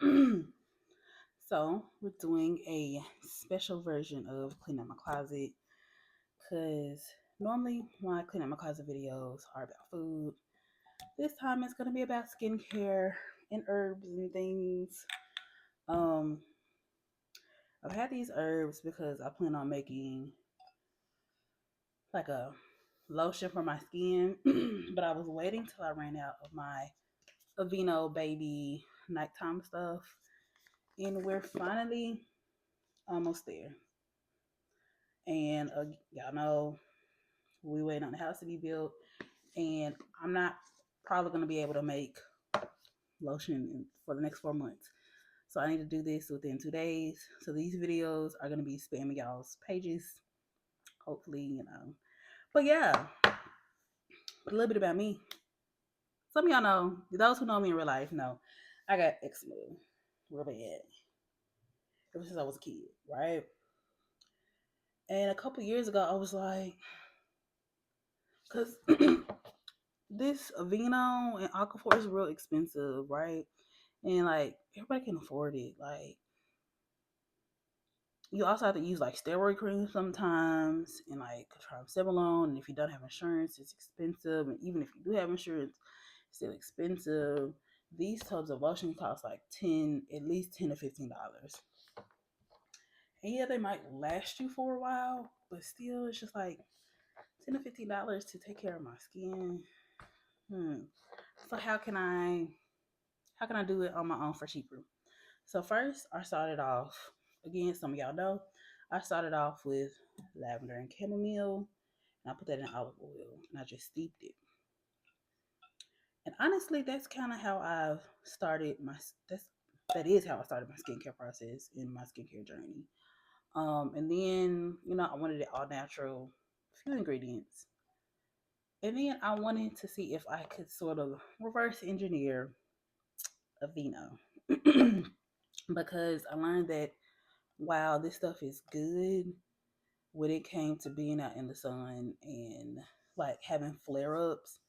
So we're doing a special version of Clean Up My Closet because normally my Clean Up My Closet videos are about food. This time it's gonna be about skincare and herbs and things. Um, I've had these herbs because I plan on making like a lotion for my skin, but I was waiting till I ran out of my aveeno baby nighttime stuff, and we're finally almost there. And y'all know we waiting on the house to be built, and I'm not probably gonna be able to make lotion for the next 4 months. So I need to do this within 2 days. So these videos are gonna be spamming y'all's pages, hopefully, But yeah, a little bit about me. Some of y'all know, those who know me in real life know, I got eczema real bad ever since I was a kid, right? And a couple years ago, I was like, because this Aveeno and Aquaphor is real expensive, right? And like everybody can afford it. Like you also have to use like steroid cream sometimes, and like triamcinolone. And if you don't have insurance, it's expensive. And even if you do have insurance, it's still expensive. These tubs of lotion cost like at least $10 to $15. And yeah, they might last you for a while, but still, it's just like $10 to $15 to take care of my skin. So how can I do it on my own for cheaper? So first, I started off, again, some of y'all know, I started off with lavender and chamomile, and I put that in olive oil, and I just steeped it. And honestly, that's kind of how I've started that is how I started my skincare process in my skincare journey. And then I wanted it all natural, few ingredients, and then I wanted to see if I could sort of reverse engineer Aveeno because I learned that while this stuff is good, when it came to being out in the sun and like having flare ups,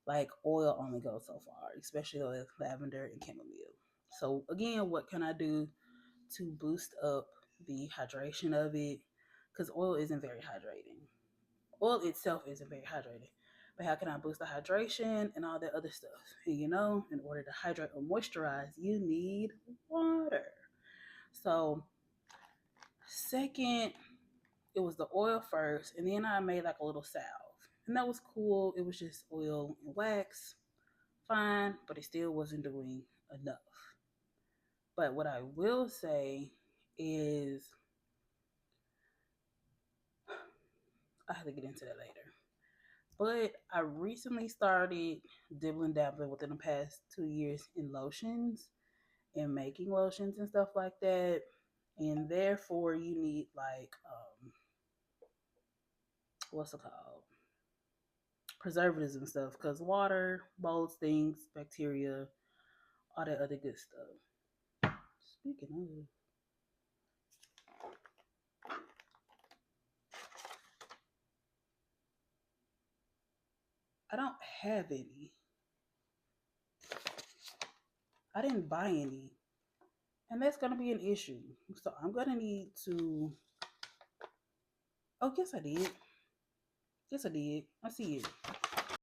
like oil only goes so far, especially with lavender and chamomile. So again, what can I do to boost up the hydration of it? Because oil isn't very hydrating. Oil itself isn't very hydrating. But how can I boost the hydration and all that other stuff? And in order to hydrate or moisturize, you need water. So second, it was the oil first, and then I made like a little salve. And that was cool. It was just oil and wax. Fine, but it still wasn't doing enough. But what I will say is I have to get into that later. But I recently started dibbling dabbling within the past 2 years in lotions and making lotions and stuff like that. And therefore you need like what's it called? Preservatives and stuff, because water molds things, bacteria, all that other good stuff. Speaking of, I don't have any. I didn't buy any, and that's gonna be an issue. So I'm gonna need to. Oh, yes, I did. Yes, I did. I see it.